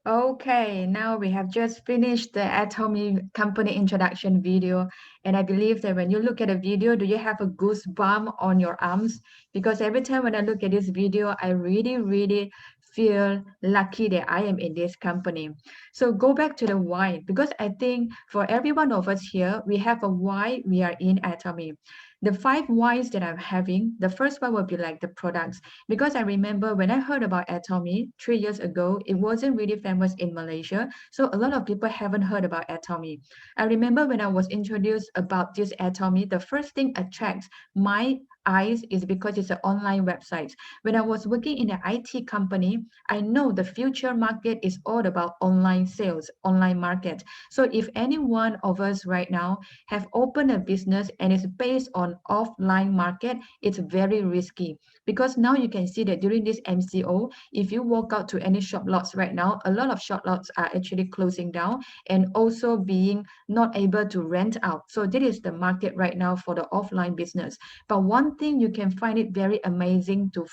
Okay, now we have just finished the Atomy company introduction video, and I believe that when you look at a video, do you have a goosebump on your arms? Because every time when I look at this video, I really, really feel lucky that I am in this company. So go back to the why, because I think for every one of us here, we have a why we are in Atomy. The five whys that I'm having, the first one will be like the products. Because I remember when I heard about Atomy 3 years ago, it wasn't really famous in Malaysia. So a lot of people haven't heard about Atomy. I remember when I was introduced about this Atomy, the first thing attracts my eyes is because it's an online website. When I was working in an IT company, I know the future market is all about online sales, online market. So if any one of us right now have opened a business and it's based on offline market, it's very risky because now you can see that during this MCO, if you walk out to any shop lots right now, a lot of shop lots are actually closing down and also being not able to rent out. So this is the market right now for the offline business. But one thing you can find it very amazing to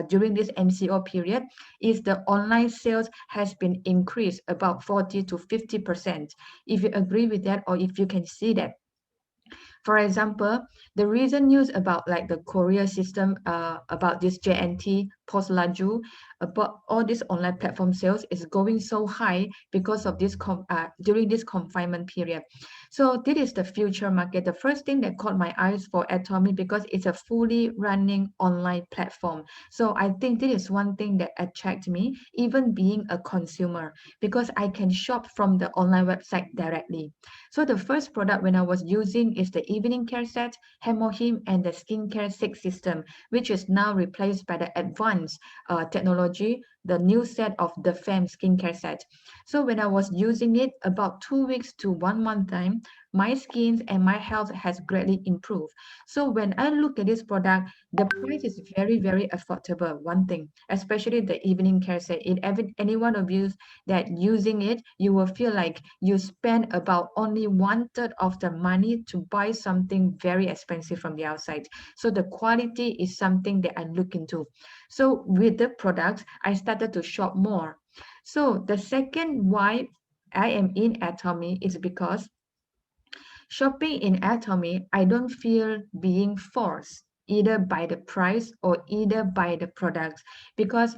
during this MCO period is the online sales has been increased about 40 to 50%. If you agree with that or if you can see that, for example, the recent news about like the courier system, about this JNT, Post Laju, about all this online platform sales is going so high because of this during this confinement period. So this is the future market. The first thing that caught my eyes for Atomy because it's a fully running online platform. So I think this is one thing that attracts me, even being a consumer, because I can shop from the online website directly. So the first product when I was using is the evening care set, Hemohim, and the skincare 6 system, which is now replaced by the advanced technology, the new set of the FAM skincare set. So when I was using it about 2 weeks to 1 month time, my skin and my health has greatly improved. So when I look at this product, the price is very, very affordable. One thing, especially the evening care set. Any one of you that using it, you will feel like you spend about only 1/3 of the money to buy something very expensive from the outside. So the quality is something that I look into. So with the products, I started to shop more. So the second why I am in Atomy is because shopping in Atomy, I don't feel being forced either by the price or either by the products because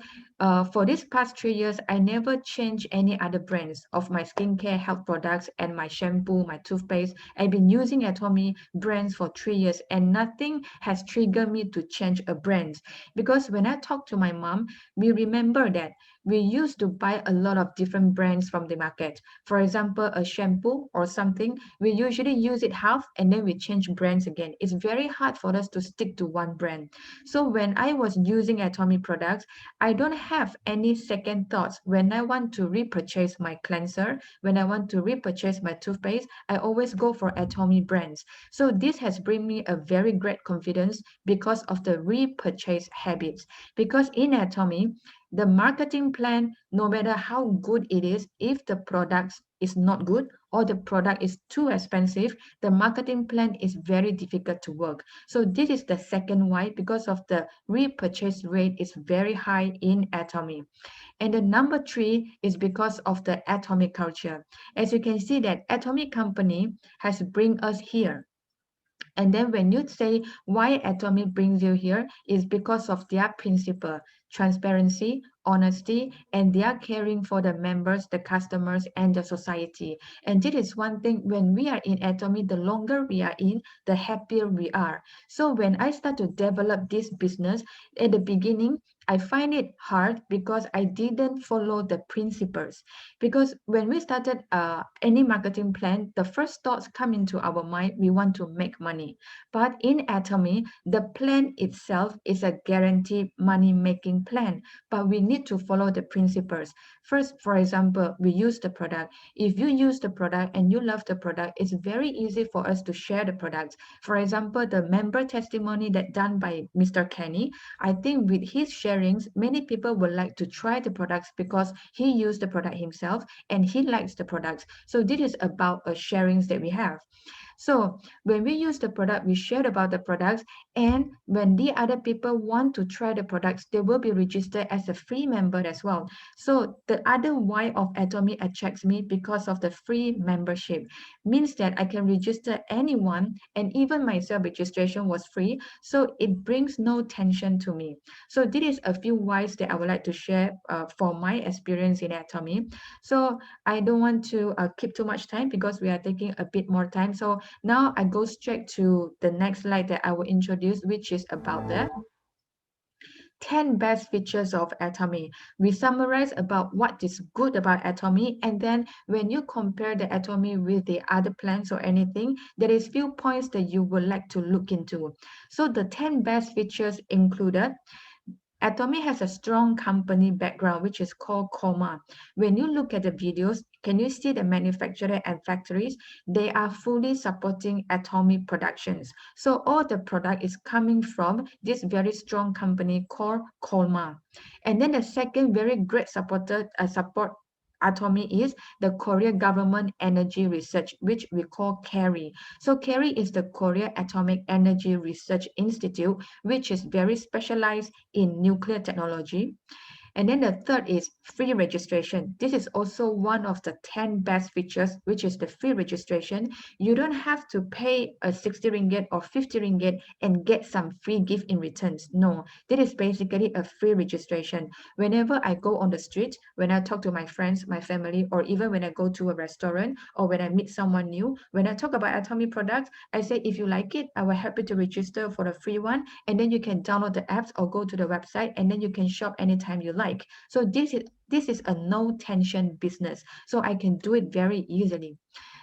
for these past 3 years, I never changed any other brands of my skincare health products and my shampoo, my toothpaste. I've been using Atomy brands for 3 years and nothing has triggered me to change a brand because when I talk to my mom, we remember that we used to buy a lot of different brands from the market. For example, a shampoo or something, we usually use it half and then we change brands again. It's very hard for us to stick to one brand. So when I was using Atomy products, I don't have any second thoughts. When I want to repurchase my cleanser, when I want to repurchase my toothpaste, I always go for Atomy brands. So this has bring me a very great confidence because of the repurchase habits. Because in Atomy, the marketing plan, no matter how good it is, if the product is not good or the product is too expensive, the marketing plan is very difficult to work. So this is the second why, because of the repurchase rate is very high in Atomy. And the number three is because of the atomic culture. As you can see that Atomic Company has bring us here. And then when you say why Atomy brings you here is because of their principle, transparency, honesty, and they are caring for the members, the customers, and the society. And this is one thing when we are in Atomy, the longer we are in, the happier we are. So when I start to develop this business, at the beginning, I find it hard because I didn't follow the principles. Because when we started any marketing plan, the first thoughts come into our mind, we want to make money. But in Atomy, the plan itself is a guaranteed money making plan, but we need to follow the principles. First, for example, we use the product. If you use the product and you love the product, it's very easy for us to share the products. For example, the member testimony that done by Mr. Kenny, I think with his sharings, many people would like to try the products because he used the product himself and he likes the products. So this is about a sharings that we have. So when we use the product, we share about the products, and when the other people want to try the products, they will be registered as a free member as well. So the other why of Atomy attracts me because of the free membership means that I can register anyone, and even myself registration was free, so it brings no tension to me. So this is a few whys that I would like to share for my experience in Atomy. So I don't want to keep too much time because we are taking a bit more time. So now I go straight to the next slide that I will introduce, which is about the 10 best features of Atomy. We summarize about what is good about Atomy, and then when you compare the Atomy with the other plans or anything, there is few points that you would like to look into. So the 10 best features included: Atomy has a strong company background, which is called COMA. When you look at the videos, can you see the manufacturer and factories? They are fully supporting Atomy productions. So all the product is coming from this very strong company called COMA. And then the second very great support Atomy is the Korea Government Energy Research, which we call Kerry. So Kerry is the Korea Atomic Energy Research Institute, which is very specialized in nuclear technology. And then the third is free registration. This is also one of the 10 best features, which is the free registration. You don't have to pay a 60 ringgit or 50 ringgit and get some free gift in returns. No, this is basically a free registration. Whenever I go on the street, when I talk to my friends, my family, or even when I go to a restaurant or when I meet someone new, when I talk about Atomy products, I say, if you like it, I will happy to register for a free one. And then you can download the apps or go to the website, and then you can shop anytime you like. So this is a no tension business. So I can do it very easily.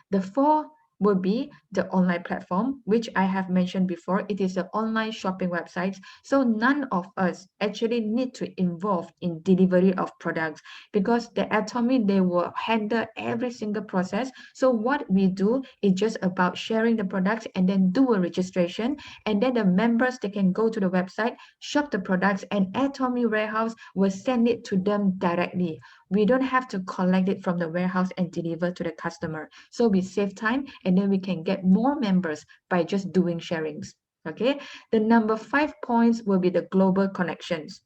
The four will be the online platform, which I have mentioned before. It is an online shopping website. So none of us actually need to involve in delivery of products because the Atomy, they will handle every single process. So what we do is just about sharing the products and then do a registration. And then the members, they can go to the website, shop the products, and Atomy warehouse will send it to them directly. We don't have to collect it from the warehouse and deliver to the customer. So we save time, and then we can get more members by just doing sharings. Okay, the number 5 points will be the global connections.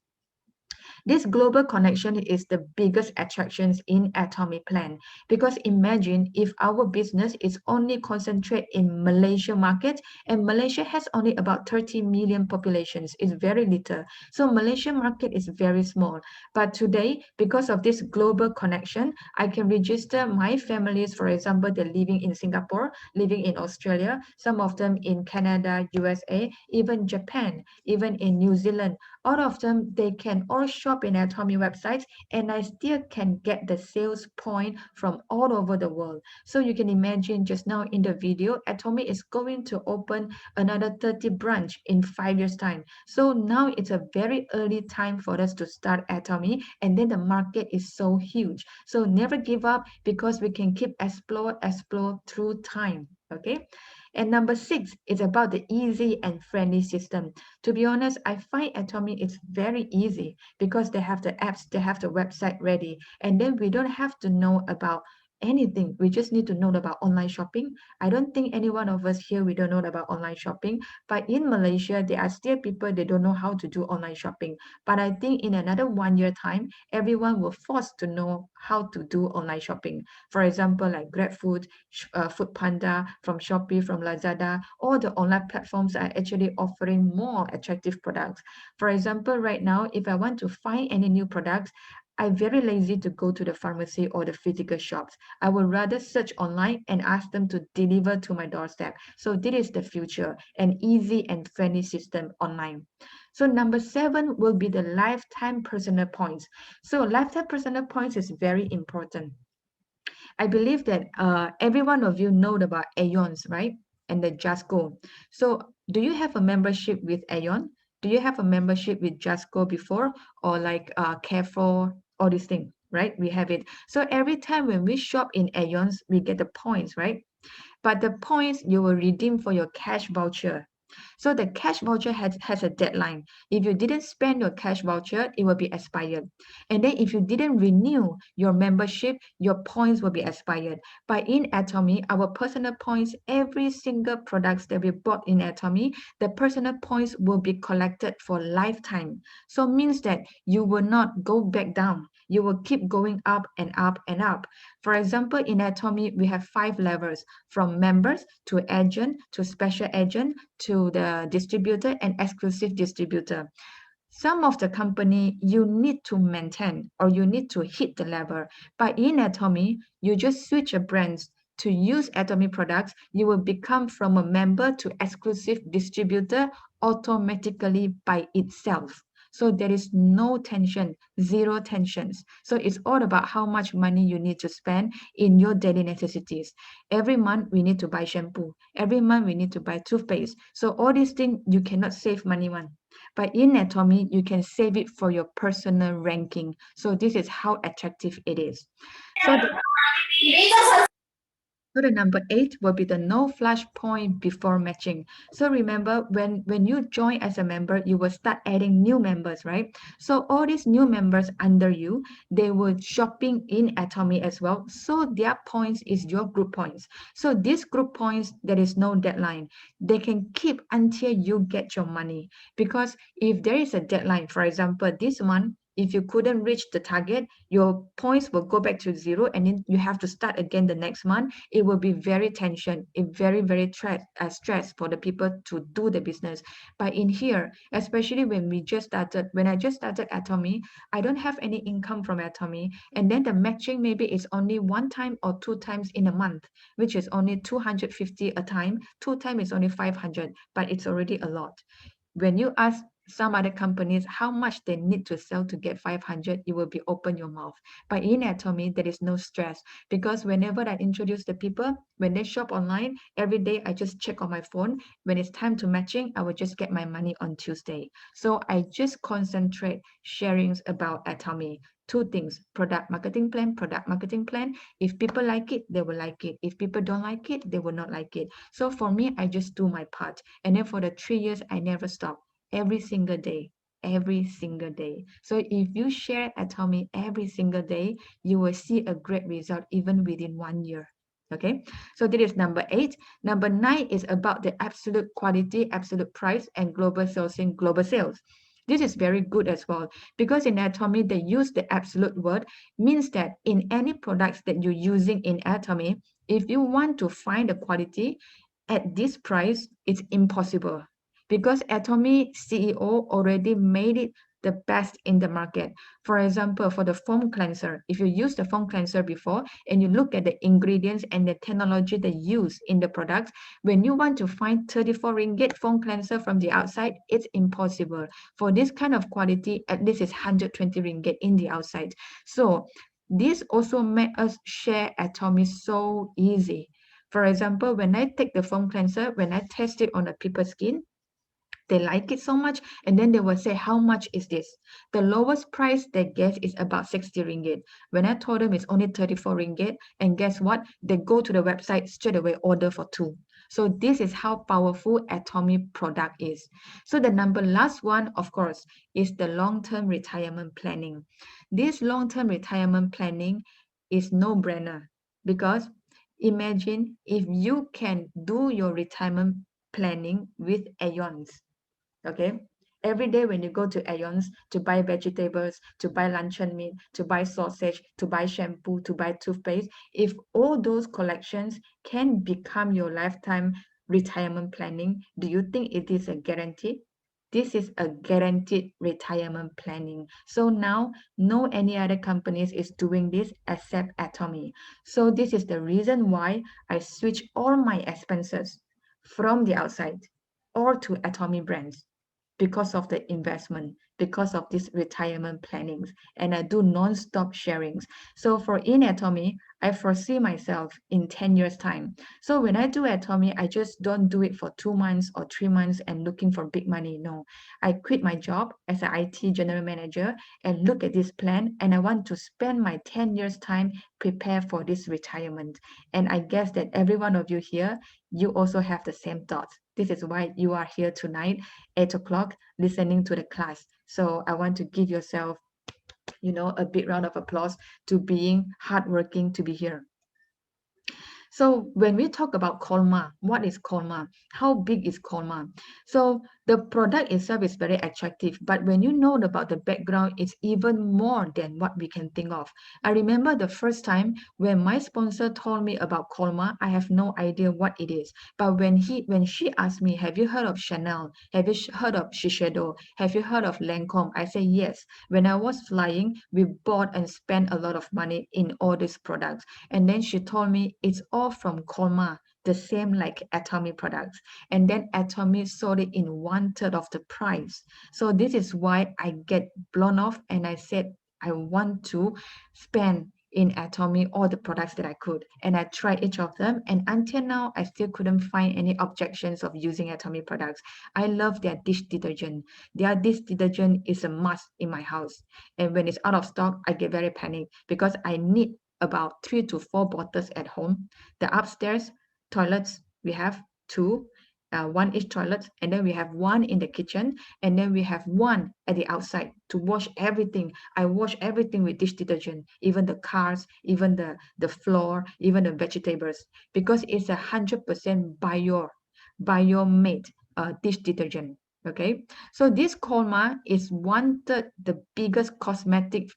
This global connection is the biggest attractions in Atomy Plan, because imagine if our business is only concentrated in Malaysia market, and Malaysia has only about 30 million populations. It's very little. So Malaysian market is very small. But today, because of this global connection, I can register my families. For example, they're living in Singapore, living in Australia, some of them in Canada, USA, even Japan, even in New Zealand. All of them, they can all shop in Atomy websites, and I still can get the sales point from all over the world. So you can imagine just now in the video, Atomy is going to open another 30 branch in 5 years time. So now it's a very early time for us to start Atomy, and then the market is so huge. So never give up, because we can keep explore through time. Okay. And number 6 is about the easy and friendly system. To be honest, I find Atomy is very easy because they have the apps, they have the website ready, and then we don't have to know about anything. We just need to know about online shopping. I don't think any one of us here, we don't know about online shopping. But in Malaysia, there are still people, they don't know how to do online shopping. But I think in another 1 year time, everyone will force to know how to do online shopping. For example, like GrabFood, Food Panda, from Shopee, from Lazada, all the online platforms are actually offering more attractive products. For example, right now, if I want to find any new products, I'm very lazy to go to the pharmacy or the physical shops. I would rather search online and ask them to deliver to my doorstep. So this is the future, an easy and friendly system online. So number 7 will be the lifetime personal points. So lifetime personal points is very important. I believe that every one of you know about Aeons, right? And the Just Go. So do you have a membership with Aeon? Do you have a membership with Just Go before, or like Careful, all these things, right? We have it. So every time when we shop in Aeons, we get the points, right? But the points you will redeem for your cash voucher. So the cash voucher has a deadline. If you didn't spend your cash voucher, it will be expired. And then if you didn't renew your membership, your points will be expired. But in Atomy, our personal points, every single products that we bought in Atomy, the personal points will be collected for lifetime. So means that you will not go back down. You will keep going up and up and up. For example, in Atomy, we have 5 levels from members to agent to special agent to the distributor and exclusive distributor. Some of the company you need to maintain or you need to hit the level. But in Atomy, you just switch a brand to use Atomy products, you will become from a member to exclusive distributor automatically by itself. So there is no tension, zero tensions. So it's all about how much money you need to spend in your daily necessities. Every month we need to buy shampoo. Every month we need to buy toothpaste. So all these things you cannot save money on. But in Atomy, you can save it for your personal ranking. So this is how attractive it is. So the number 8 will be the no flash point before matching. So remember, when you join as a member, you will start adding new members, right? So all these new members under you, they will shopping in Atomy as well. So their points is your group points. So these group points, there is no deadline. They can keep until you get your money. Because if there is a deadline, for example, this month, if you couldn't reach the target, your points will go back to 0 and then you have to start again the next month. It will be very tension, very stress for the people to do the business. But in here, especially when I just started Atomy, I don't have any income from Atomy, and then the matching maybe is only 1 time or 2 times in a month, which is only 250 a time. 2 times is only 500, but it's already a lot. When you ask some other companies how much they need to sell to get 500, you will be open your mouth. But in Atomy, there is no stress, because whenever I introduce the people, when they shop online, every day I just check on my phone. When it's time to matching, I will just get my money on Tuesday. So I just concentrate sharings about Atomy. 2 things: product marketing plan, product marketing plan. If people like it, they will like it. If people don't like it, they will not like it. So for me, I just do my part. And then for the 3 years, I never stop. Every single day, every single day. So if you share Atomy every single day, you will see a great result even within 1 year. Okay, so that is number 8. Number 9 is about the absolute quality, absolute price, and global sourcing, global sales. This is very good as well, because in Atomy, they use the absolute word, means that in any products that you're using in Atomy, if you want to find the quality at this price, it's impossible, because Atomy CEO already made it the best in the market. For example, for the foam cleanser, if you use the foam cleanser before and you look at the ingredients and the technology they use in the products, when you want to find 34 ringgit foam cleanser from the outside, it's impossible. For this kind of quality, at least it's 120 ringgit in the outside. So this also made us share Atomy so easy. For example, when I take the foam cleanser, when I test it on a people's skin, they like it so much, and then they will say, how much is this? The lowest price they get is about 60 ringgit. When I told them it's only 34 ringgit, and guess what? They go to the website straight away, order for 2. So this is how powerful Atomy product is. So the last one, of course, is the long-term retirement planning. This long-term retirement planning is no-brainer, because imagine if you can do your retirement planning with Aeons. Okay, every day when you go to Aeons to buy vegetables, to buy luncheon meat, to buy sausage, to buy shampoo, to buy toothpaste, if all those collections can become your lifetime retirement planning, do you think it is a guarantee? This is a guaranteed retirement planning. So now no any other companies is doing this except Atomy. So this is the reason why I switch all my expenses from the outside or to Atomy brands, because of the investment. because of these retirement plannings, and I do non-stop sharings. So for in Atomy, I foresee myself in 10 years time. So when I do Atomy, I just don't do it for 2 months or 3 months and looking for big money. No, I quit my job as an IT general manager and look at this plan, and I want to spend my 10 years time prepare for this retirement. And I guess that every one of you here, you also have the same thoughts. This is why you are here tonight, 8 o'clock, listening to the class. So I want to give yourself, a big round of applause to being hardworking to be here. So when we talk about Kolma, what is Kolma? How big is Kolma? So the product itself is very attractive, but when you know about the background, it's even more than what we can think of. I remember the first time when my sponsor told me about Kolma, I have no idea what it is. But when she asked me, have you heard of Chanel? Have you heard of Shiseido? Have you heard of Lancome? I say yes. When I was flying, we bought and spent a lot of money in all these products. And then she told me it's all from Kolma, the same like Atomy products. And then Atomy sold it in 1/3 of the price. So this is why I get blown off and I said I want to spend in Atomy all the products that I could. And I tried each of them. And until now, I still couldn't find any objections of using Atomy products. I love their dish detergent. Their dish detergent is a must in my house. And when it's out of stock, I get very panicked because I need about 3 to 4 bottles at home. The upstairs toilets, we have two, one each toilet, and then we have one in the kitchen, and then we have one at the outside to wash everything. I wash everything with dish detergent, even the cars, even the floor, even the vegetables, because it's 100% bio-made dish detergent. Okay, so this Kolma is 1/3 the biggest cosmetic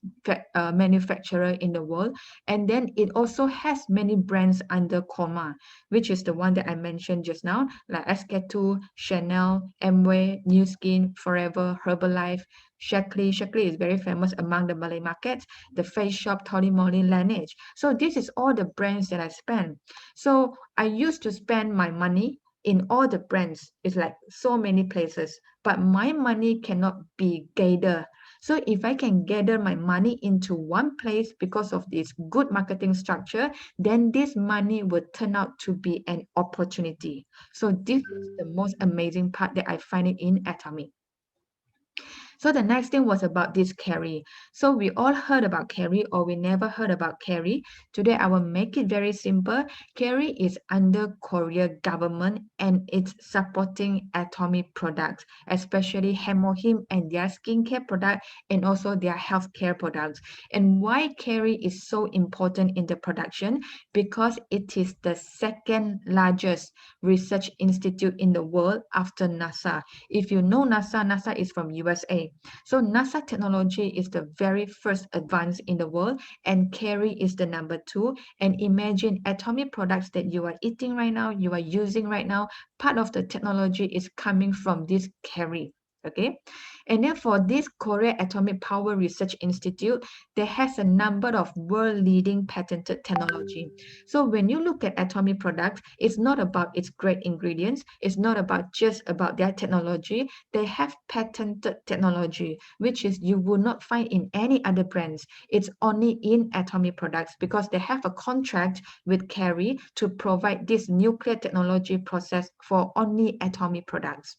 manufacturer in the world, and then it also has many brands under Kolma, which is the one that I mentioned just now, like SK2, Chanel, Amway, New Skin, Forever, Herbalife, Shaklee. Shaklee is very famous among the Malay markets, the Face Shop, Tolly Laneige. So this is all the brands that I spend. So I used to spend my money in all the brands. It's like so many places, but my money cannot be gathered. So if I can gather my money into one place because of this good marketing structure, then this money will turn out to be an opportunity. So this is the most amazing part that I find it in Atomy. So the next thing was about this Kerry. So we all heard about Kerry or we never heard about Kerry. Today I will make it very simple. Kerry is under Korea government and it's supporting Atomy products, especially Hemohim and their skincare product and also their healthcare products. And why Kerry is so important in the production? Because it is the second largest research institute in the world after NASA. If you know NASA is from USA. So NASA technology is the very first advance in the world and Kerry is the number 2. And imagine Atomy products that you are eating right now, you are using right now, part of the technology is coming from this Kerry. Okay, and then for this Korea Atomic Power Research Institute, there has a number of world-leading patented technology. So when you look at Atomic products, it's not about its great ingredients, it's not about just about their technology. They have patented technology, which is you will not find in any other brands. It's only in Atomic products because they have a contract with Kerry to provide this nuclear technology process for only Atomic products.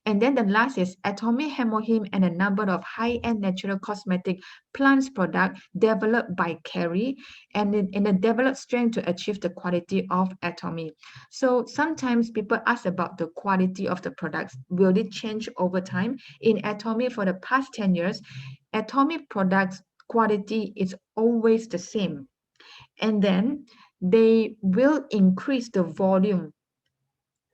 And then the last is Atomy Hemohim and a number of high-end natural cosmetic plants product developed by Kerry and in a developed strength to achieve the quality of Atomy. So sometimes people ask about the quality of the products. Will it change over time? In Atomy for the past 10 years, Atomy products quality is always the same. And then they will increase the volume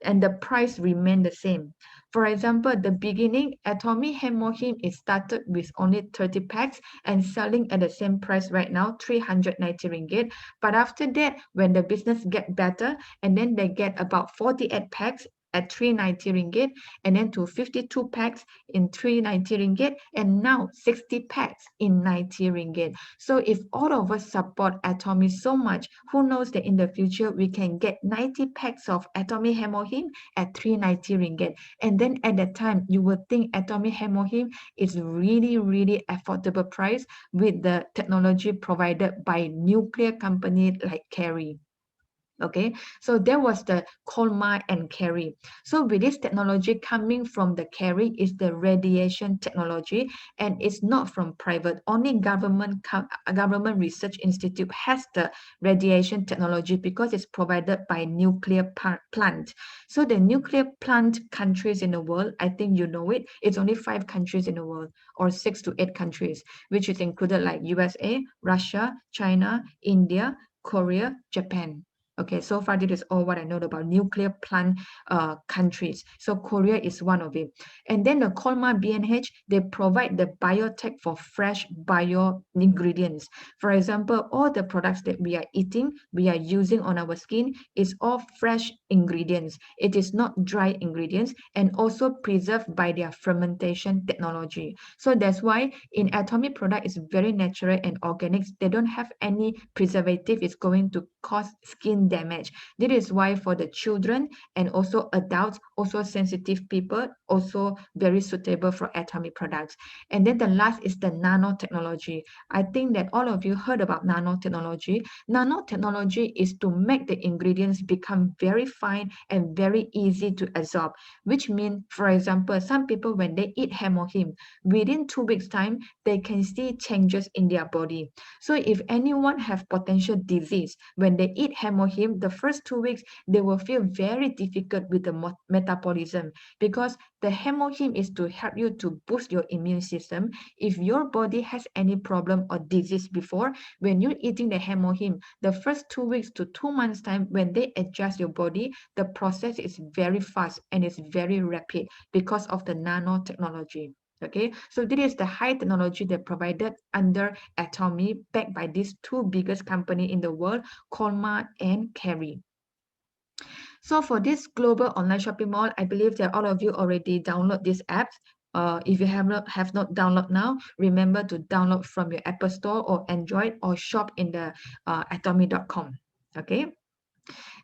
and the price remain the same. For example, the beginning, Atomy Hemohim is started with only 30 packs and selling at the same price right now, 390 ringgit. But after that, when the business get better, and then they get about 48 packs at 390 ringgit, and then to 52 packs in 390 ringgit, and now 60 packs in 90 ringgit. So if all of us support Atomy so much, who knows that in the future we can get 90 packs of Atomy Hemohim at 390 ringgit. And then at that time, you will think Atomy Hemohim is really, really affordable price with the technology provided by nuclear company like Kerry. Okay, so there was the Colmar and Kerry. So with this technology coming from the Kerry is the radiation technology, and it's not from private. Only government research institute has the radiation technology because it's provided by nuclear plant. So the nuclear plant countries in the world, I think you know it, it's only 5 countries in the world, or 6 to 8 countries, which is included like USA, Russia, China, India, Korea, Japan. Okay, so far this is all what I know about nuclear plant countries. So Korea is one of it. And then the Colmar BNH, they provide the biotech for fresh bio ingredients. For example, all the products that we are eating, we are using on our skin is all fresh ingredients. It is not dry ingredients, and also preserved by their fermentation technology. So that's why in Atomy product is very natural and organic. They don't have any preservative. It's going to cause skin damage. This is why for the children and also adults, also sensitive people, also very suitable for Atomy products. And then the last is the nanotechnology. I think that all of you heard about nanotechnology. Nanotechnology is to make the ingredients become very fine and very easy to absorb, which means, for example, some people when they eat Hemohim, within 2 weeks time, they can see changes in their body. So if anyone have potential disease, when they eat Hemohim, the first 2 weeks, they will feel very difficult with the metabolism, because the Hemohim is to help you to boost your immune system. If your body has any problem or disease before, when you're eating the Hemohim, the first 2 weeks to 2 months time, when they adjust your body, the process is very fast and it's very rapid because of the nanotechnology. Okay, so this is the high technology that provided under Atomy, backed by these 2 biggest company in the world, Colmar and Kerry. So for this global online shopping mall, I believe that all of you already download this app. If you have not downloaded now, remember to download from your Apple Store or Android, or shop in the atomy.com. Okay.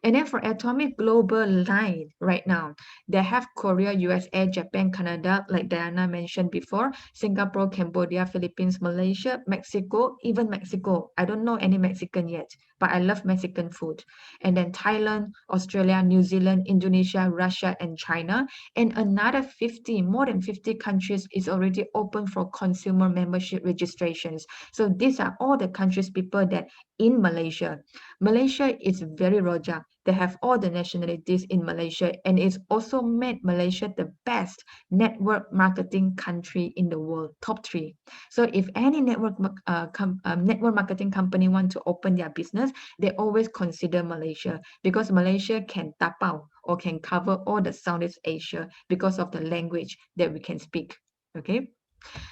And then for Atomy Global line right now, they have Korea, USA, Japan, Canada, like Diana mentioned before, Singapore, Cambodia, Philippines, Malaysia, Mexico, even Mexico. I don't know any Mexican yet, but I love Mexican food. And then Thailand, Australia, New Zealand, Indonesia, Russia, and China. And another 50, more than 50 countries is already open for consumer membership registrations. So these are all the countries, people that in Malaysia. Malaysia is very rojak. They have all the nationalities in Malaysia, and it's also made Malaysia the best network marketing country in the world, top 3. So if any network marketing company want to open their business, they always consider Malaysia, because Malaysia can tapao or can cover all the Southeast Asia because of the language that we can speak. Okay.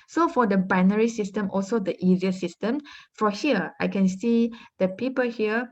So for the binary system, also the easiest system. For here, I can see the people here,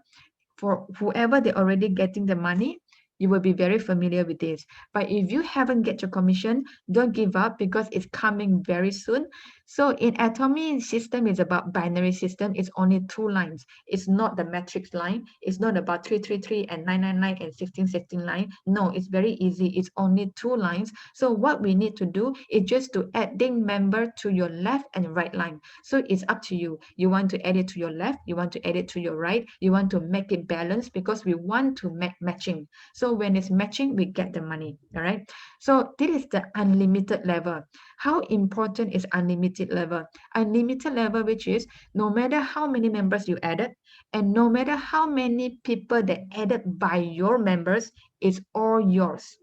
for whoever they're already getting the money, you will be very familiar with this. But if you haven't get your commission, don't give up, because it's coming very soon. So in Atomy system is about binary system. It's only 2 lines. It's not the matrix line. It's not about 333 and 999 and 1616 line. No, it's very easy. It's only 2 lines. So what we need to do is just to adding member to your left and right line. So it's up to you. You want to add it to your left, you want to add it to your right, you want to make it balanced, because we want to make matching. So when it's matching, we get the money. All right. So this is the unlimited level. How important is unlimited level? Unlimited level, which is no matter how many members you added, and no matter how many people that added by your members, it's all yours.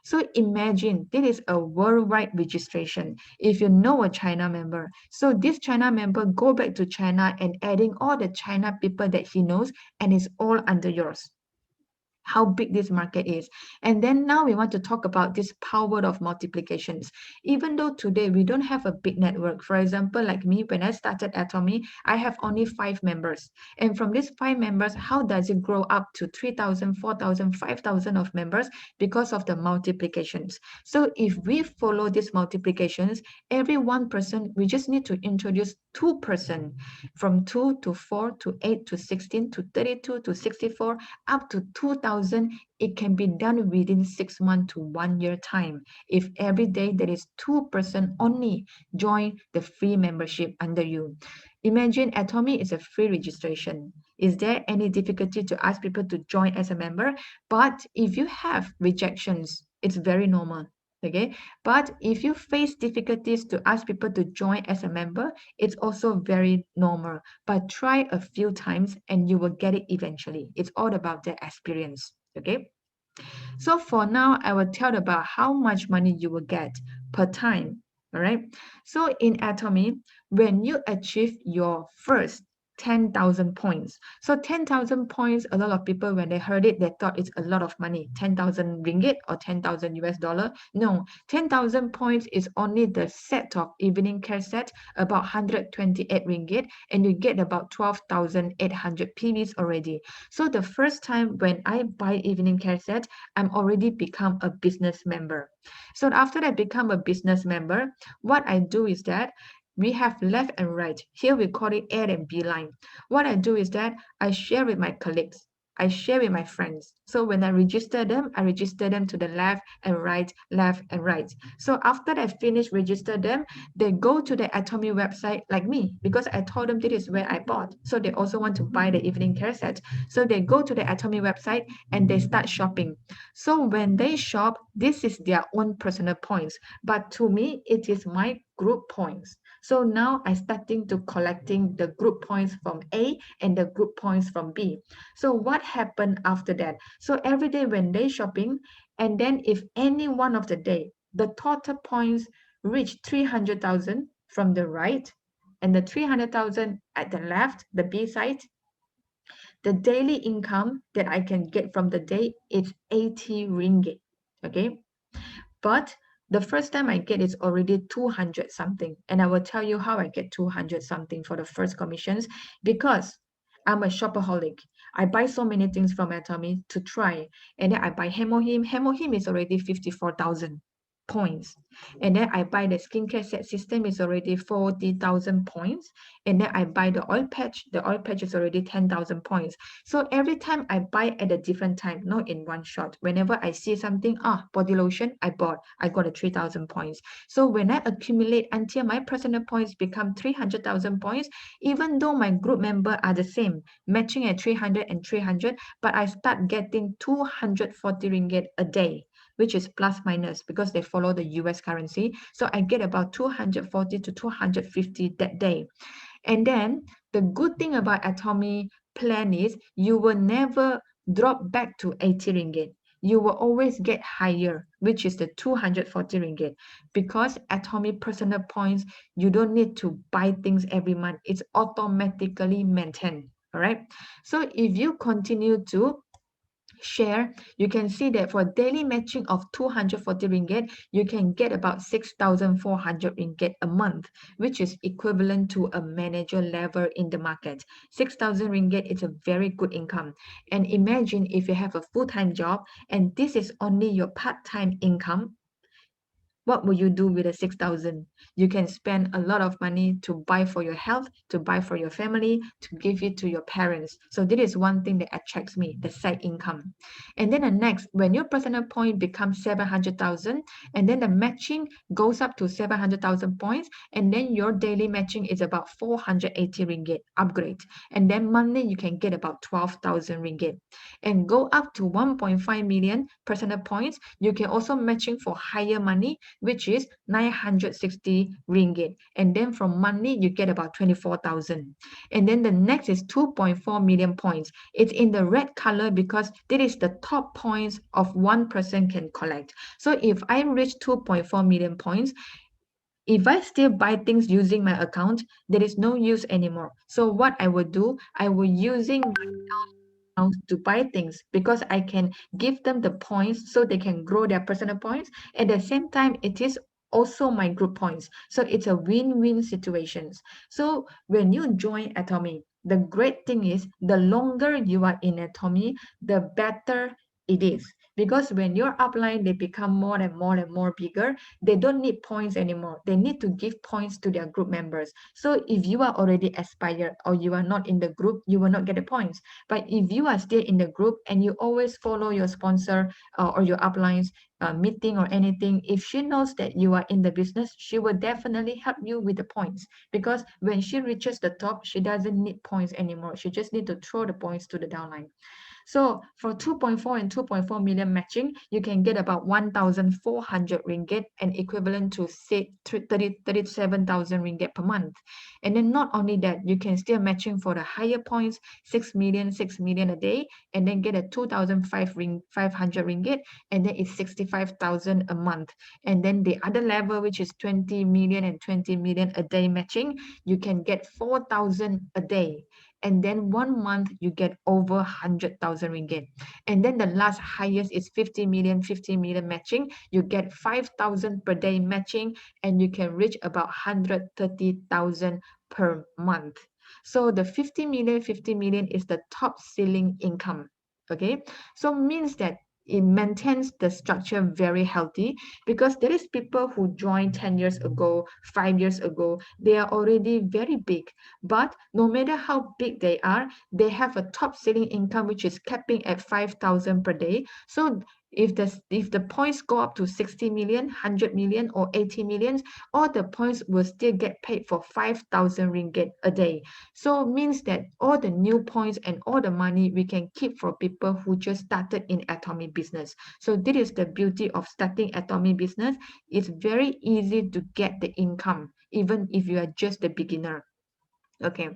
So imagine this is a worldwide registration. If you know a China member, so this China member go back to China and adding all the China people that he knows, and it's all under yours. how big this market is. And then now we want to talk about this power of multiplications. Even though today we don't have a big network, for example, like me, when I started Atomy, I have only 5 members. And from these 5 members, how does it grow up to 3,000, 4,000, 5,000 of members? Because of the multiplications. So if we follow these multiplications, every 1%, we just need to introduce 2%, from 2 to 4 to 8 to 16 to 32 to 64 up to 2,000. It can be done within 6 months to 1 year time if every day there is 2% only join the free membership under you. Imagine Atomy is a free registration. Is there any difficulty to ask people to join as a member? But if you have rejections, it's very normal. Okay, but if you face difficulties to ask people to join as a member, it's also very normal. But try a few times and you will get it eventually. It's all about the experience. Okay, so for now, I will tell about how much money you will get per time. All right, so in Atomy, when you achieve your first 10,000 points. So 10,000 points, a lot of people, when they heard it, they thought it's a lot of money, 10,000 ringgit or 10,000 US dollar. No, 10,000 points is only the set of evening care set, about 128 ringgit, and you get about 12,800 PVs already. So the first time when I buy evening care set, I'm already become a business member. So after I become a business member, what I do is that we have left and right. Here we call it A and B line. What I do is that I share with my colleagues. I share with my friends. So when I register them to the left and right, left and right. So after I finish register them, they go to the Atomy website like me, because I told them this is where I bought. So they also want to buy the evening care set. So they go to the Atomy website and they start shopping. So when they shop, this is their own personal points. But to me, it is my group points. So now I'm starting to collecting the group points from A and the group points from B. So what happened after that? So every day when they shopping, and then if any one of the day, the total points reach 300,000 from the right and the 300,000 at the left, the B side, the daily income that I can get from the day is 80 ringgit. Okay. But the first time I get is already 200 something. And I will tell you how I get 200 something for the first commissions, because I'm a shopaholic. I buy so many things from Atomy to try. And then I buy Hemohim. Hemohim is already 54,000 points. And then I buy the skincare set system is already 40,000 points. And then I buy the oil patch. The oil patch is already 10,000 points. So every time I buy at a different time, not in one shot. Whenever I see something, body lotion, I bought. I got a 3,000 points. So when I accumulate until my personal points become 300,000 points, even though my group member are the same, matching at 300 and 300, but I start getting 240 ringgit a day, which is plus minus because they follow the US currency. So I get about 240 to 250 that day. And then the good thing about Atomy plan is you will never drop back to 80 ringgit. You will always get higher, which is the 240 ringgit. Because Atomy personal points, you don't need to buy things every month. It's automatically maintained. All right. So if you continue to share, you can see that for daily matching of 240 ringgit, you can get about 6,400 ringgit a month, which is equivalent to a manager level in the market. 6,000 ringgit is a very good income. And imagine if you have a full-time job and this is only your part-time income, what will you do with the 6,000? You can spend a lot of money to buy for your health, to buy for your family, to give it to your parents. So this is one thing that attracts me, the side income. And then the next, when your personal point becomes 700,000, and then the matching goes up to 700,000 points, and then your daily matching is about 480 ringgit upgrade. And then monthly you can get about 12,000 ringgit. And go up to 1.5 million personal points, you can also matching for higher money, which is 960 ringgit. And then from monthly, you get about 24,000. And then the next is 2.4 million points. It's in the red color because this is the top points of one person can collect. So if I reach 2.4 million points, if I still buy things using my account, there is no use anymore. So what I will do, I will using discounts to buy things because I can give them the points so they can grow their personal points. At the same time, it is also my group points. So it's a win-win situations. So when you join Atomy, the great thing is the longer you are in Atomy, the better it is. Because when your upline, they become more and more and more bigger, they don't need points anymore. They need to give points to their group members. So if you are already aspired or you are not in the group, you will not get the points. But if you are still in the group and you always follow your sponsor or your uplines meeting or anything, if she knows that you are in the business, she will definitely help you with the points. Because when she reaches the top, she doesn't need points anymore. She just need to throw the points to the downline. So for 2.4 and 2.4 million matching, you can get about 1,400 ringgit and equivalent to say 37,000 ringgit per month. And then not only that, you can still matching for the higher points, 6 million a day, and then get a 2,500 ringgit, and then it's 65,000 a month. And then the other level, which is 20 million and 20 million a day matching, you can get 4,000 a day. And then 1 month you get over 100,000 ringgit. And then the last highest is 50 million matching. You get 5,000 per day matching, and you can reach about 130,000 per month. So the 50 million is the top ceiling income. Okay, so means that it maintains the structure very healthy, because there is people who joined 10 years ago, 5 years ago, they are already very big, but no matter how big they are, they have a top ceiling income which is capping at 5,000 per day. So if the points go up to 60 million, 100 million or 80 million, all the points will still get paid for 5,000 ringgit a day. So means that all the new points and all the money we can keep for people who just started in Atomy business. So this is the beauty of starting Atomy business. It's very easy to get the income, even if you are just a beginner. Okay,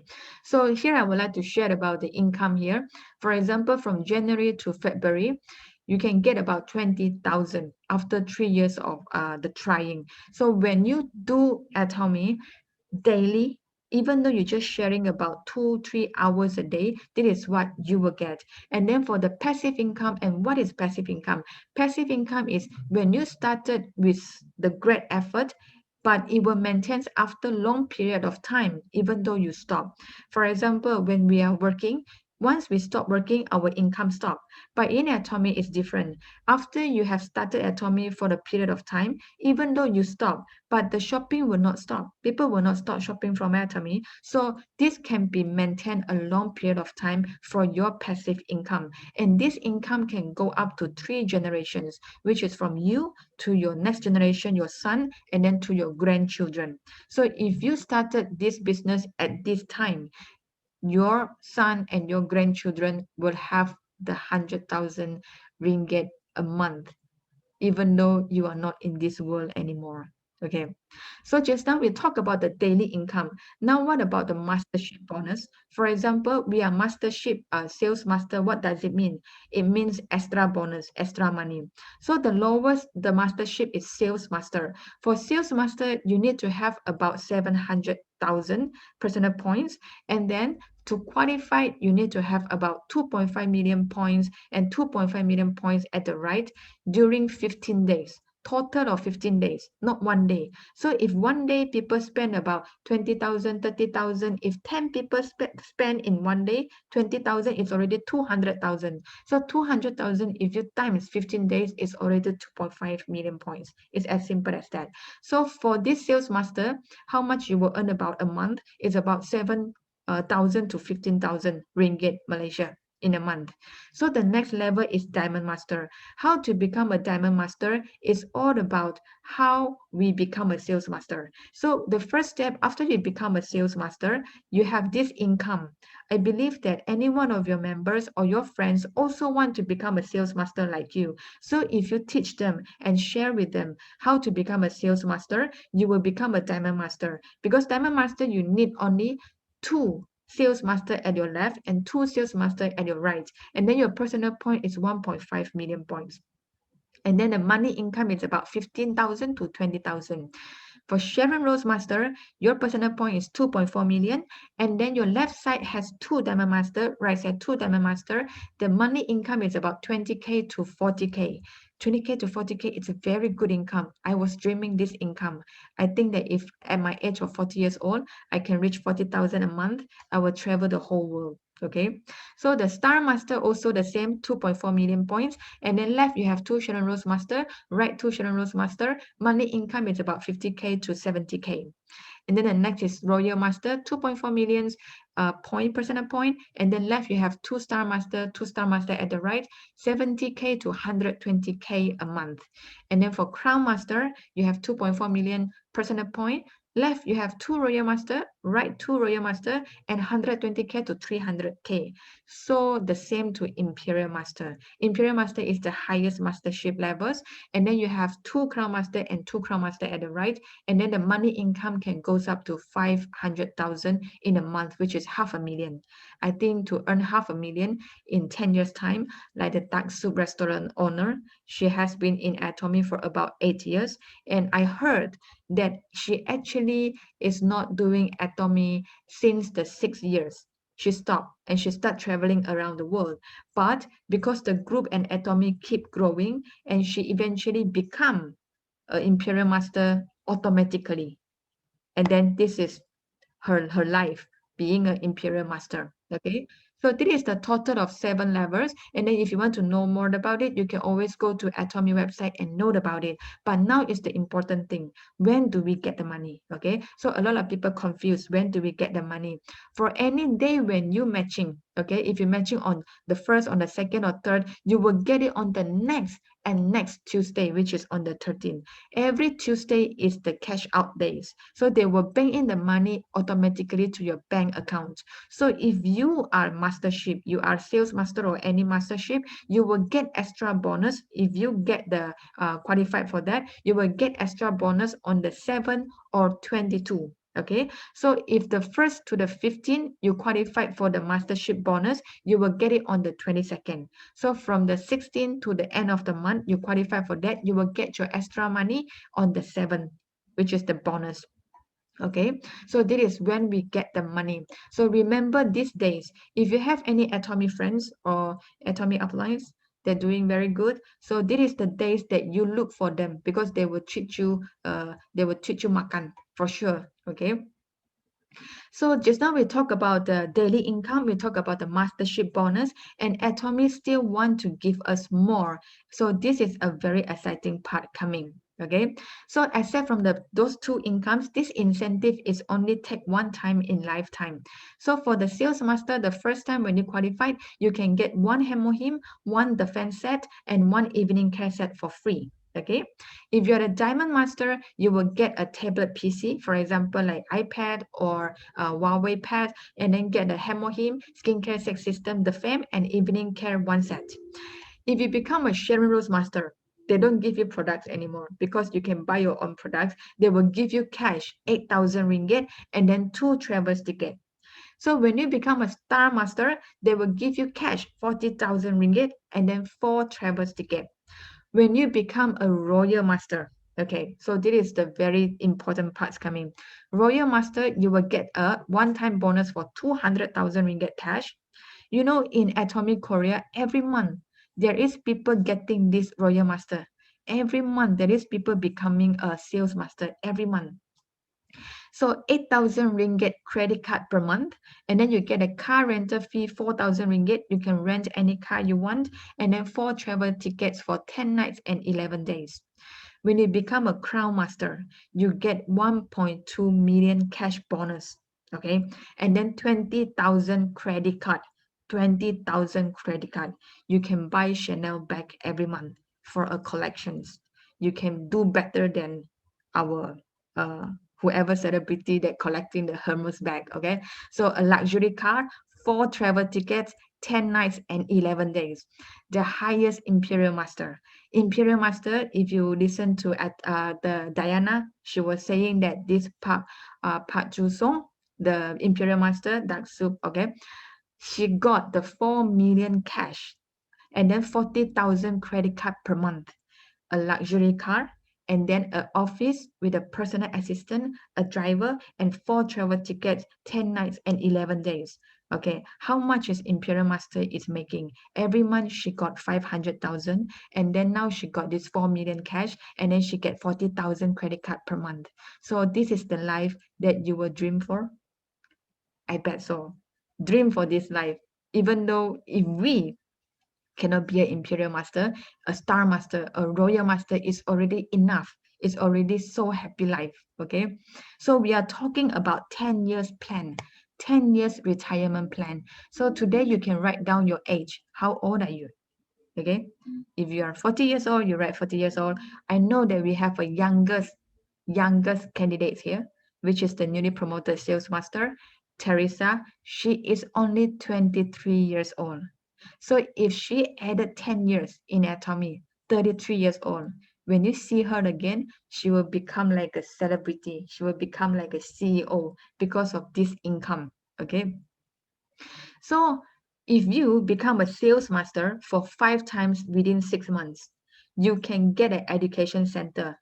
so here I would like to share about the income here. For example, from January to February, you can get about 20,000 after 3 years of the trying. So when you do Atomy daily, even though you're just sharing about 2-3 hours a day, this is what you will get. And then for the passive income, and what is passive income? Passive income is when you started with the great effort, but it will maintain after long period of time, even though you stop. For example, when we are working, once we stop working, our income stop. But in Atomy, it's different. After you have started Atomy for the period of time, even though you stop, but the shopping will not stop. People will not stop shopping from Atomy. So this can be maintained a long period of time for your passive income. And this income can go up to 3 generations, which is from you to your next generation, your son, and then to your grandchildren. So if you started this business at this time, your son and your grandchildren will have the 100,000 ringgit a month, even though you are not in this world anymore. Okay, so just now we talk about the daily income. Now what about the mastership bonus? For example, we are mastership sales master. What does it mean? It means extra bonus, extra money. So the lowest the mastership is sales master. For sales master, you need to have about 700,000 personal points, and then to qualify, you need to have about 2.5 million points and 2.5 million points at the right during 15 days. Total of 15 days, not 1 day. So if 1 day people spend about 20,000, 30,000, if 10 people spend in 1 day 20,000, it's already 200,000. So 200,000, if you times 15 days, it's already 2.5 million points. It's as simple as that. So for this sales master, how much you will earn about a month is about 7,000 to 15,000 ringgit Malaysia in a month. So the next level is Diamond Master. How to become a Diamond Master is all about how we become a sales master. So the first step after you become a sales master, you have this income. I believe that any one of your members or your friends also want to become a sales master like you. So if you teach them and share with them how to become a sales master, you will become a Diamond Master. Because Diamond Master, you need only 2 sales master at your left and 2 sales master at your right, and then your personal point is 1.5 million points, and then the money income is about 15,000 to 20,000. For Sharon Rose Master, your personal point is 2.4 million. And then your left side has 2 Diamond Master, right side 2 Diamond Master. The monthly income is about 20K to 40K. 20K to 40K, it's a very good income. I was dreaming this income. I think that if at my age of 40 years old, I can reach 40,000 a month, I will travel the whole world. Okay, so the Star Master also the same 2.4 million points, and then left you have 2 Sharon Rose Master, right 2 Sharon Rose Master. Monthly income is about 50K to 70K. And then the next is Royal Master, 2.4 millions percentage point. And then left you have 2 Star Master, 2 Star Master at the right, 70K to 120K a month. And then for Crown Master, you have 2.4 million percentage point. Left you have 2 Royal Master, right 2 Royal Master, and 120K to 300K. So the same to Imperial Master. Imperial Master is the highest mastership levels. And then you have 2 Crown Master and 2 Crown Master at the right. And then the money income can goes up to 500,000 in a month, which is $500,000. I think to earn $500,000 in 10 years time, like the Duck Soup restaurant owner, she has been in Atomy for about 8 years. And I heard that she actually is not doing Atomy since the 6 years. She stopped and she started traveling around the world. But because the group and Atomy keep growing, and she eventually become an Imperial Master automatically. And then this is her life being an Imperial Master. Okay, so this is the total of 7 levels. And then if you want to know more about it, you can always go to Atomy website and know about it. But now is the important thing. When do we get the money? Okay, so a lot of people confused. When do we get the money? For any day when you matching, okay, if you're matching on the first, on the second or third, you will get it on the next and next Tuesday, which is on the 13th. Every Tuesday is the cash out days. So they will bank in the money automatically to your bank account. So if you are mastership, you are sales master or any mastership, you will get extra bonus. If you get the qualified for that, you will get extra bonus on the 7 or 22. Okay, so if the 1st to the 15th you qualified for the mastership bonus, you will get it on the 22nd. So from the 16th to the end of the month, you qualify for that, you will get your extra money on the 7th, which is the bonus. Okay, so this is when we get the money. So remember these days, if you have any Atomy friends or Atomy uplines, they're doing very good. So this is the days that you look for them, because they will treat you makan for sure. Okay, so just now we talk about the daily income, we talk about the mastership bonus, and Atomy still want to give us more. So this is a very exciting part coming. Okay, so except from those 2 incomes, this incentive is only take 1 time in lifetime. So for the sales master, the first time when you qualified, you can get 1 hemohim, 1 defense set, and 1 evening care set for free. Okay, if you're a diamond master, you will get a tablet PC, for example, like iPad or Huawei pad, and then get a hemohim, skincare set system, the fam, and evening care 1 set. If you become a Sharon Rose master, they don't give you products anymore, because you can buy your own products. They will give you cash, 8,000 ringgit, and then 2 travel tickets. So when you become a star master, they will give you cash, 40,000 ringgit, and then 4 travel tickets. When you become a royal master, okay, so this is the very important parts coming. Royal master, you will get a one-time bonus for 200,000 ringgit cash. You know, in Atomy Korea, every month there is people getting this royal master. Every month there is people becoming a sales master every month. So 8,000 ringgit credit card per month, and then you get a car rental fee 4,000 ringgit. You can rent any car you want, and then 4 travel tickets for 10 nights and 11 days. When you become a crown master, you get 1.2 million cash bonus, okay, and then 20,000 credit card. 20,000 credit card. You can buy Chanel bag every month for a collections. You can do better than our whoever celebrity that collecting the Hermes bag. Okay, so a luxury car, 4 travel tickets, 10 nights and 11 days. The highest Imperial Master. Imperial Master, if you listen to the Diana, she was saying that this Park Ju-song, the Imperial Master, Dark Soup, okay, she got the 4 million cash and then 40,000 credit card per month, a luxury car, and then an office with a personal assistant, a driver, and 4 travel tickets, 10 nights and 11 days. Okay, how much is Imperial Master is making? Every month she got 500,000, and then now she got this 4 million cash, and then she get 40,000 credit card per month. So this is the life that you will dream for? I bet so. Dream for this life. Even though if we cannot be an Imperial Master, a Star Master, a Royal Master is already enough. It's already so happy life. Okay. So we are talking about 10 years plan, 10 years retirement plan. So today you can write down your age. How old are you? Okay. If you are 40 years old, you write 40 years old. I know that we have a youngest candidate here, which is the newly promoted sales master, Teresa. She is only 23 years old. So if she added 10 years in Atomy, 33 years old, when you see her again, she will become like a celebrity. She will become like a CEO because of this income. Okay. So if you become a sales master for 5 times within 6 months, you can get an education center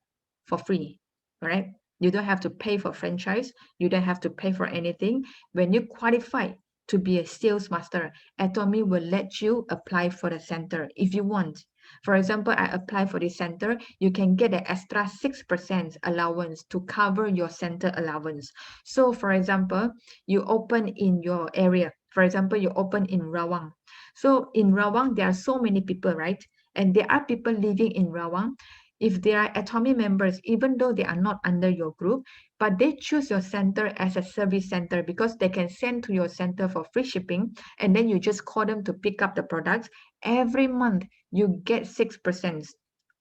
for free, right? You don't have to pay for franchise. You don't have to pay for anything. When you qualify to be a sales master, Atomy will let you apply for the center if you want. For example, I apply for this center, you can get an extra 6% allowance to cover your center allowance. So for example, you open in your area. For example, you open in Rawang. So in Rawang, there are so many people, right? And there are people living in Rawang. If they are Atomy members, even though they are not under your group, but they choose your center as a service center because they can send to your center for free shipping, and then you just call them to pick up the products. Every month, you get 6%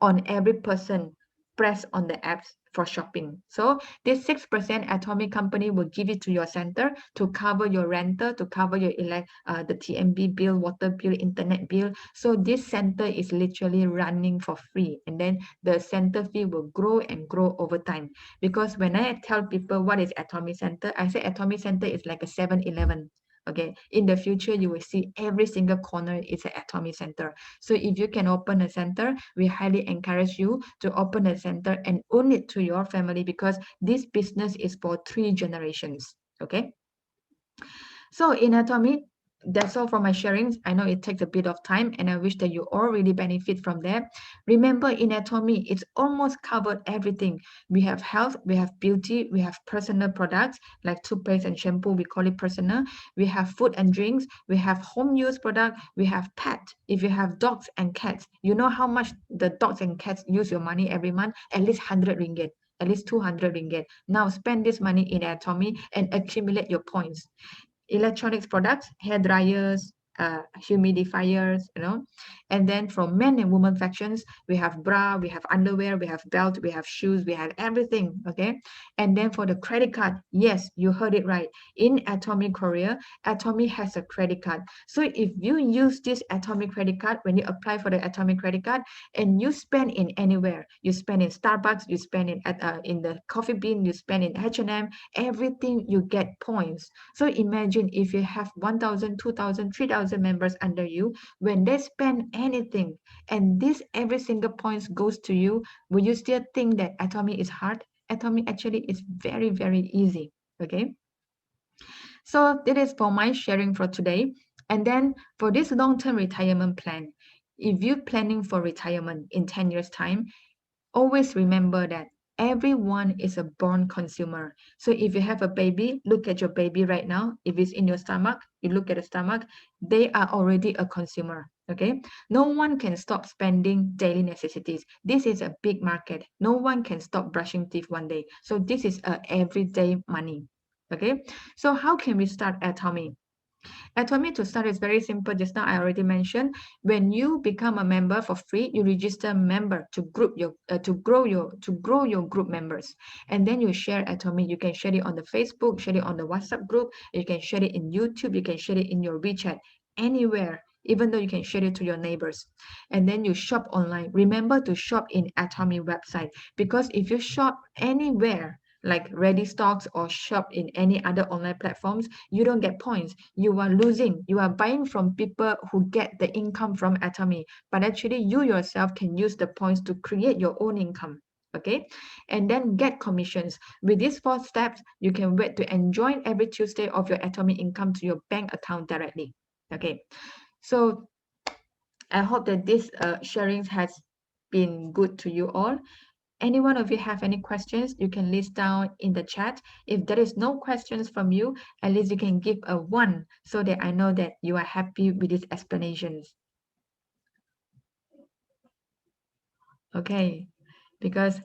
on every person press on the apps for shopping. So this 6% Atomy company will give it to your center to cover your rental, to cover your the TMB bill, water bill, internet bill. So this center is literally running for free, and then the center fee will grow and grow over time. Because when I tell people what is Atomy Center, I say Atomy Center is like a 7-Eleven. Okay, in the future, you will see every single corner is an Atomy Center. So if you can open a center, we highly encourage you to open a center and own it to your family because this business is for 3 generations. Okay. So in Atomy, that's all for my sharings. I know it takes a bit of time and I wish that you all really benefit from that. Remember, in Atomy, it's almost covered everything. We have health, we have beauty, we have personal products like toothpaste and shampoo, we call it personal. We have food and drinks, we have home use product, we have pet. If you have dogs and cats, you know how much the dogs and cats use your money every month? At least 100 ringgit. At least 200 ringgit. Now spend this money in Atomy and accumulate your points. Electronics products, hair dryers, humidifiers, and then from men and women factions, we have bra, we have underwear, we have belt, we have shoes, we have everything. Okay. And then for the credit card, yes, you heard it right. In Atomy Korea, Atomy has a credit card. So if you use this Atomy credit card, when you apply for the Atomy credit card and you spend in anywhere, you spend in Starbucks, you spend in the coffee bean, you spend in H&M, everything you get points. So imagine if you have 1,000, 2,000, 3,000 members under you, when they spend anything and this every single points goes to you, will you still think that Atomy is hard? Atomy actually is very, very easy. Okay. So that is for my sharing for today. And then for this long-term retirement plan, if you're planning for retirement in 10 years time, always remember that everyone is a born consumer. So if you have a baby, look at your baby right now. If it's in your stomach, you look at the stomach, they are already a consumer. Okay. No one can stop spending daily necessities. This is a big market. No one can stop brushing teeth one day. So this is a everyday money. Okay. So how can we start Atomy? Atomy to start is very simple. Just now I already mentioned. When you become a member for free, you register a member to grow your group members, and then you share Atomy. You can share it on the Facebook, share it on the WhatsApp group. You can share it in YouTube. You can share it in your WeChat, anywhere. Even though you can share it to your neighbors, and then you shop online. Remember to shop in Atomy website, because if you shop anywhere like Ready Stocks or shop in any other online platforms, you don't get points. You are losing. You are buying from people who get the income from Atomy, but actually you yourself can use the points to create your own income. okay? And then get commissions. With these 4 steps, you can wait to enjoy every Tuesday of your Atomy income to your bank account directly, okay? So I hope that this sharing has been good to you all. Any one of you have any questions, you can list down in the chat. If there is no questions from you, at least you can give a 1 so that I know that you are happy with these explanations. Okay, because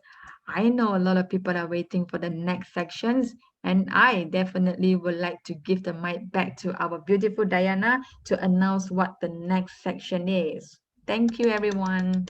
I know a lot of people are waiting for the next sections, and I definitely would like to give the mic back to our beautiful Diana to announce what the next section is. Thank you, everyone.